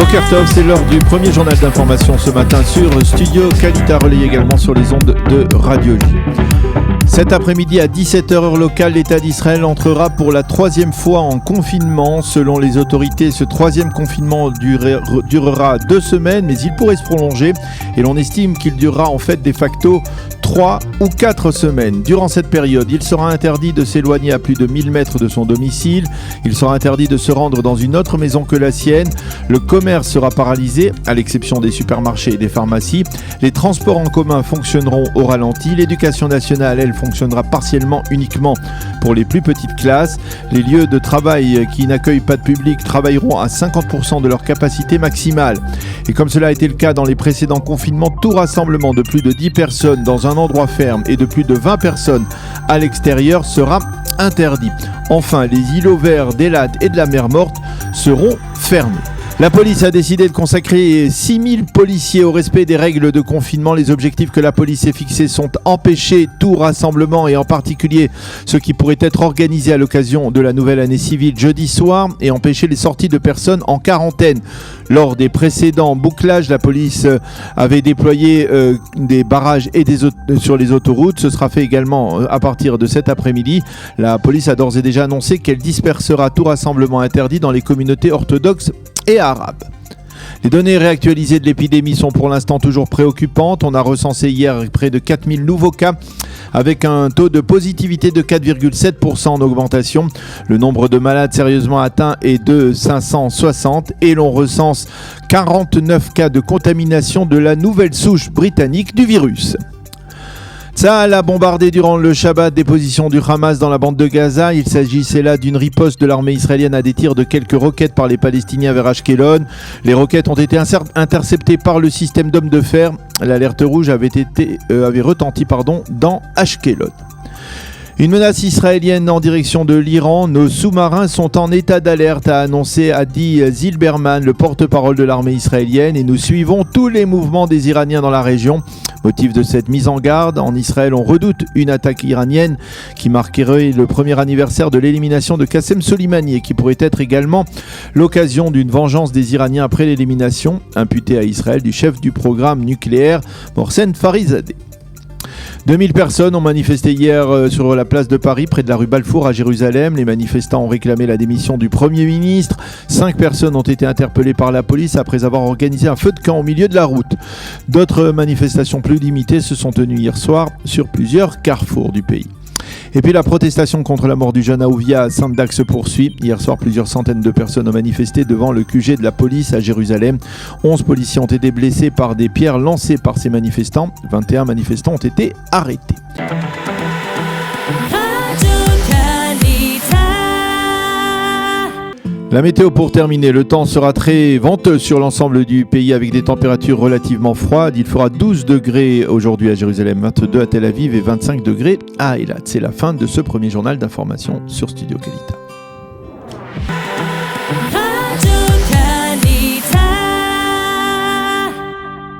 Bokertov, c'est l'heure du premier journal d'information ce matin sur Studio Kalita, relayé également sur les ondes de Radio J. Cet après-midi à 17h heure locale, l'État d'Israël entrera pour la troisième fois en confinement. Selon les autorités, ce troisième confinement durera 2 semaines, mais il pourrait se prolonger et l'on estime qu'il durera en fait de facto 3 ou 4 semaines. Durant cette période, il sera interdit de s'éloigner à plus de 1000 mètres de son domicile. Il sera interdit de se rendre dans une autre maison que la sienne. Le commerce sera paralysé, à l'exception des supermarchés et des pharmacies. Les transports en commun fonctionneront au ralenti. L'éducation nationale, elle, fonctionnera partiellement uniquement pour les plus petites classes. Les lieux de travail qui n'accueillent pas de public travailleront à 50% de leur capacité maximale. Et comme cela a été le cas dans les précédents confinements, tout rassemblement de plus de 10 personnes dans un endroit ferme et de plus de 20 personnes à l'extérieur sera interdit. Enfin, les îlots verts d'Eilat et de la mer Morte seront fermés. La police a décidé de consacrer 6000 policiers au respect des règles de confinement. Les objectifs que la police s'est fixés sont empêcher tout rassemblement et en particulier ceux qui pourraient être organisés à l'occasion de la nouvelle année civile jeudi soir et empêcher les sorties de personnes en quarantaine. Lors des précédents bouclages, la police avait déployé des barrages et sur les autoroutes. Ce sera fait également à partir de cet après-midi. La police a d'ores et déjà annoncé qu'elle dispersera tout rassemblement interdit dans les communautés orthodoxes et arabes. Les données réactualisées de l'épidémie sont pour l'instant toujours préoccupantes. On a recensé hier près de 4000 nouveaux cas avec un taux de positivité de 4,7% en augmentation. Le nombre de malades sérieusement atteints est de 560 et l'on recense 49 cas de contamination de la nouvelle souche britannique du virus. Tsahal a bombardé durant le Shabbat des positions du Hamas dans la bande de Gaza. Il s'agissait là d'une riposte de l'armée israélienne à des tirs de quelques roquettes par les Palestiniens vers Ashkelon. Les roquettes ont été interceptées par le système d'hommes de fer. L'alerte rouge avait retenti dans Ashkelon. Une menace israélienne en direction de l'Iran. Nos sous-marins sont en état d'alerte, a annoncé Adi Zilberman, le porte-parole de l'armée israélienne, et nous suivons tous les mouvements des Iraniens dans la région. Motif de cette mise en garde, en Israël, on redoute une attaque iranienne qui marquerait le premier anniversaire de l'élimination de Qassem Soleimani et qui pourrait être également l'occasion d'une vengeance des Iraniens après l'élimination, imputée à Israël, du chef du programme nucléaire, Mohsen Farizadeh. 2000 personnes ont manifesté hier sur la place de Paris, près de la rue Balfour à Jérusalem. Les manifestants ont réclamé la démission du Premier ministre. 5 personnes ont été interpellées par la police après avoir organisé un feu de camp au milieu de la route. D'autres manifestations plus limitées se sont tenues hier soir sur plusieurs carrefours du pays. Et puis la protestation contre la mort du jeune Aouvia à Sainte-Dague se poursuit. Hier soir, plusieurs centaines de personnes ont manifesté devant le QG de la police à Jérusalem. 11 policiers ont été blessés par des pierres lancées par ces manifestants. 21 manifestants ont été arrêtés. La météo pour terminer, le temps sera très venteux sur l'ensemble du pays avec des températures relativement froides. Il fera 12 degrés aujourd'hui à Jérusalem, 22 à Tel Aviv et 25 degrés à Eilat. C'est la fin de ce premier journal d'information sur Studio Kalita.